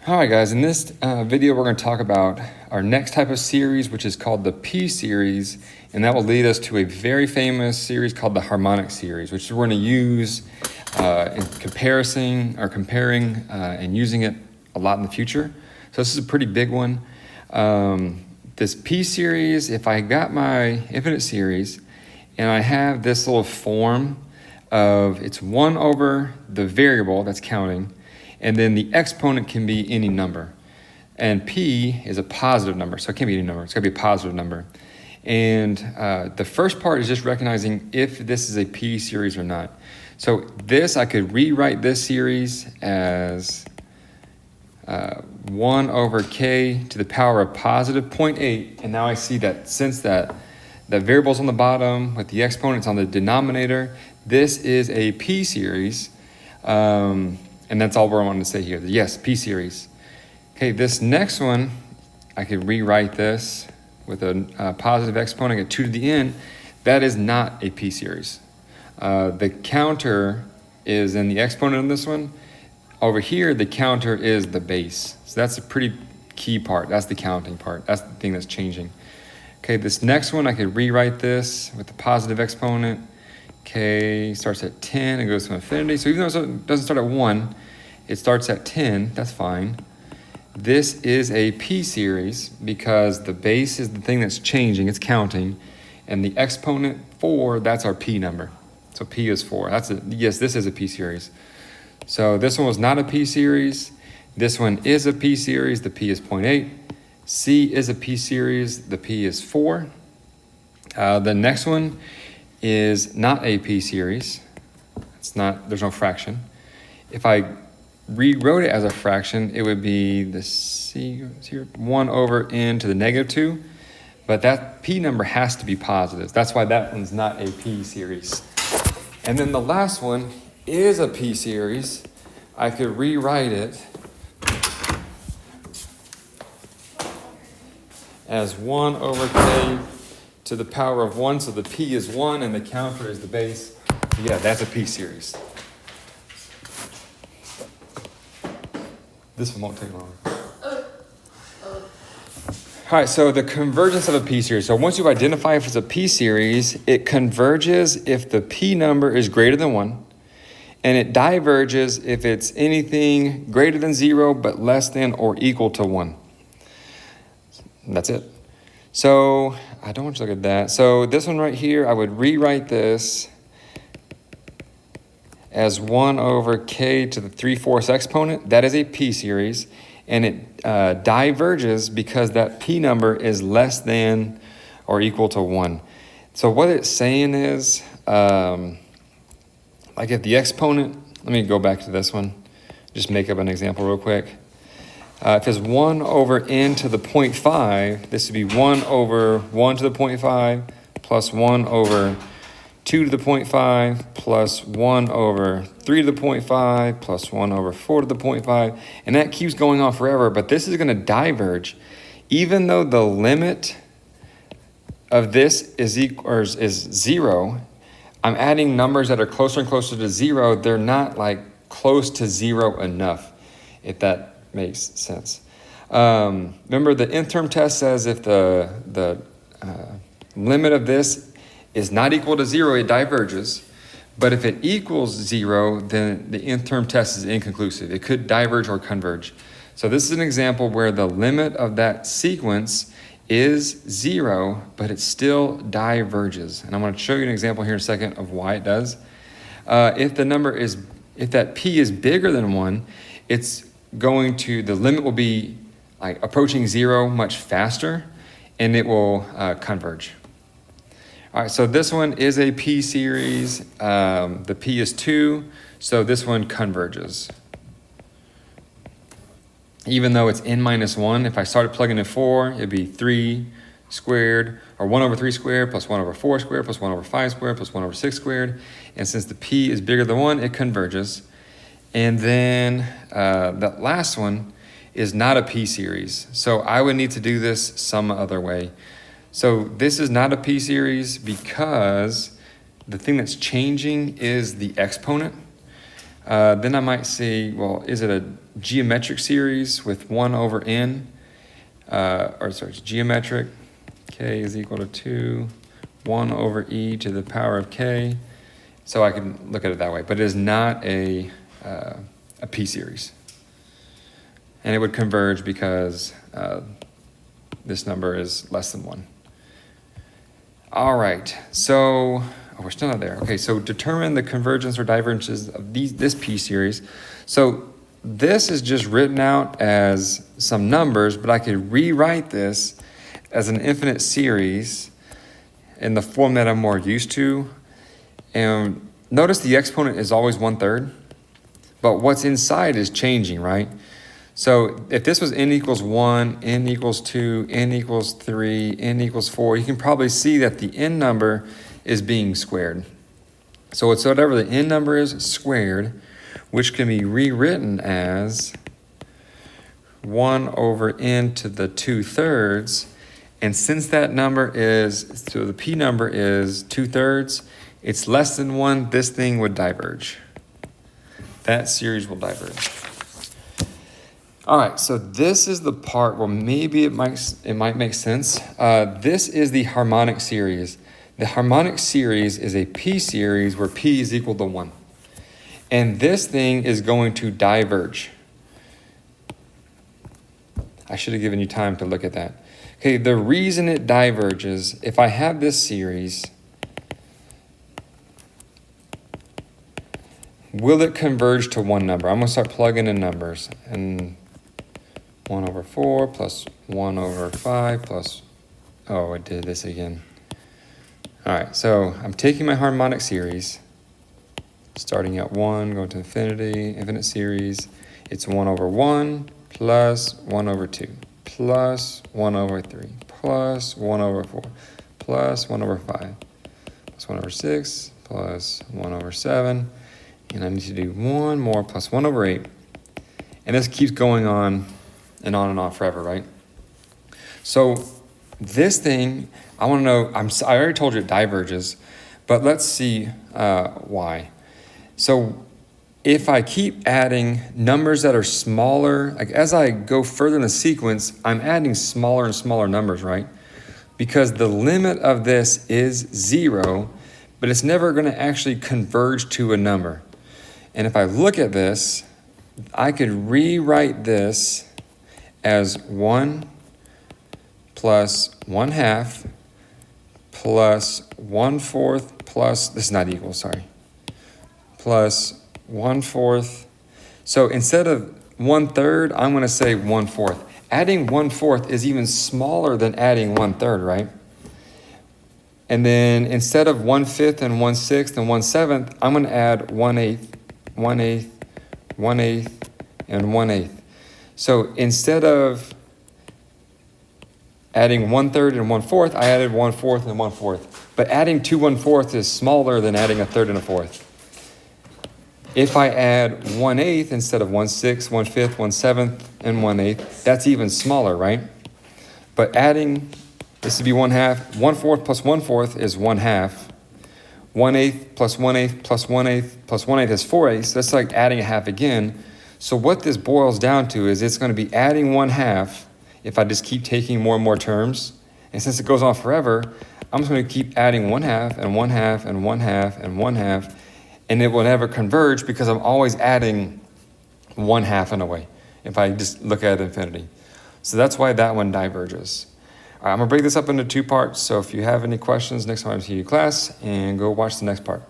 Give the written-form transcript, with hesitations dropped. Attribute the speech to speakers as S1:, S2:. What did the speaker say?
S1: All right, guys, in this video, we're going to talk about our next type of series, which is called the P-series, and that will lead us to a very famous series called the harmonic series, which we're going to use in comparing and using it a lot in the future. So this is a pretty big one. This P-series, if I got my infinite series and I have this little form of it's 1 over the variable that's counting, and then the exponent can be any number. And P is a positive number, so it can't be any number. It's got to be a positive number. And the first part is just recognizing if this is a P series or not. So this, I could rewrite this series as 1 over k to the power of positive 0.8. And now I see that since that the variable's on the bottom with the exponents on the denominator, this is a P series. And that's all we're wanting to say here. Yes, P series. Okay, this next one, I could rewrite this with a positive exponent, get 2 to the n. That is not a P series. The counter is in the exponent of this one. Over here, the counter is the base. So that's a pretty key part. That's the counting part. That's the thing that's changing. Okay, this next one, I could rewrite this with the positive exponent. K starts at 10 and goes to infinity. So even though it doesn't start at 1, it starts at 10. That's fine. This is a P series because the base is the thing that's changing. It's counting. And the exponent 4, that's our P number. So P is 4. Yes, this is a P series. So this one was not a P series. This one is a P series. The P is 0.8. C is a P series. The P is 4. The next one is not a P series. There's no fraction. If I rewrote it as a fraction, it would be the C here, 1 over n to the negative 2. But that P number has to be positive. That's why that one's not a P series. And then the last one is a P series. I could rewrite it as 1 over k to the power of 1, so the P is 1 and the counter is the base. Yeah, that's a P series. This one won't take long. All right, so the convergence of a P series. So once you identify if it's a P series, it converges if the P number is greater than 1, and it diverges if it's anything greater than 0 but less than or equal to 1. And that's it. So I don't want you to look at that. So this one right here, I would rewrite this as 1 over k to the 3/4 exponent. That is a P series, and it diverges because that P number is less than or equal to 1. So what it's saying is, like if the exponent, let me go back to this one, just make up an example real quick. If it's 1 over n to the 0.5, this would be 1 over 1 to the 0.5 plus 1 over 2 to the 0.5 plus 1 over 3 to the 0.5 plus 1 over 4 to the 0.5. And that keeps going on forever, but this is going to diverge. Even though the limit of this is 0, I'm adding numbers that are closer and closer to 0. They're not like close to 0 enough, if that makes sense. Remember, the nth term test says if the limit of this is not equal to 0, it diverges. But if it equals 0, then the nth term test is inconclusive. It could diverge or converge. So this is an example where the limit of that sequence is 0, but it still diverges. And I'm going to show you an example here in a second of why it does. If that P is bigger than 1, the limit will be like approaching 0 much faster, and it will converge. All right, so this one is a P series. The P is 2, so this one converges. Even though it's n minus 1, if I started plugging in 4, it'd be 3 squared, or 1 over 3 squared plus 1 over 4 squared plus 1 over 5 squared plus 1 over 6 squared. And since the P is bigger than 1, it converges. And then that last one is not a P series. So I would need to do this some other way. So this is not a P series because the thing that's changing is the exponent. Then I might see, well, is it a geometric series with 1 over n? It's geometric. K is equal to 2, 1 over e to the power of k. So I can look at it that way, but it is not a p-series. And it would converge because this number is less than 1. All right, so we're still not there. Okay, so determine the convergence or divergences of this p-series. So this is just written out as some numbers, but I could rewrite this as an infinite series in the form that I'm more used to. And notice the exponent is always 1/3, but what's inside is changing, right? So if this was n equals 1, n equals 2, n equals 3, n equals 4, you can probably see that the n number is being squared. So it's whatever the n number is squared, which can be rewritten as 1 over n to the 2/3. And since that number is, so the p number is 2/3, it's less than 1, this thing would diverge. That series will diverge. All right, so this is the part where maybe it might make sense. This is the harmonic series. The harmonic series is a p-series where p is equal to 1. And this thing is going to diverge. I should have given you time to look at that. Okay, the reason it diverges, if I have this series, will it converge to one number? I'm going to start plugging in numbers. And 1 over 4 plus 1 over 5 plus, oh, I did this again. All right, so I'm taking my harmonic series, starting at 1, going to infinity, infinite series. It's 1 over 1 plus 1 over 2 plus 1 over 3 plus 1 over 4 plus 1 over 5 plus 1 over 6 plus 1 over 7. And I need to do one more plus 1 over 8. And this keeps going on and on forever, right? So this thing, I want to know, I already told you it diverges, but let's see why. So if I keep adding numbers that are smaller, like as I go further in the sequence, I'm adding smaller and smaller numbers, right? Because the limit of this is 0, but it's never going to actually converge to a number. And if I look at this, I could rewrite this as 1 plus 1/2 plus 1/4 plus, this is not equal, sorry, plus 1/4. So instead of 1/3, I'm going to say 1/4. Adding 1/4 is even smaller than adding 1/3, right? And then instead of 1/5 and 1/6 and 1/7, I'm going to add 1/8, 1/8, 1/8, and 1/8. So instead of adding 1/3 and 1/4, I added 1/4 and 1/4. But adding 2 1/4 is smaller than adding a third and a fourth. If I add 1/8 instead of 1/6, 1/5, 1/7, and 1/8, that's even smaller, right? But adding, this would be 1/2. 1/4 plus 1/4 is 1/2. 1/8 plus 1/8 plus 1/8 plus 1/8 is 4/8. That's like adding a half again. So what this boils down to is it's going to be adding 1/2 if I just keep taking more and more terms. And since it goes on forever, I'm just going to keep adding 1/2 and 1/2 and 1/2 and 1/2. And it will never converge because I'm always adding 1/2 in a way if I just look at infinity. So that's why that one diverges. All right, I'm going to break this up into 2 parts. So if you have any questions, next time I see you in class, and go watch the next part.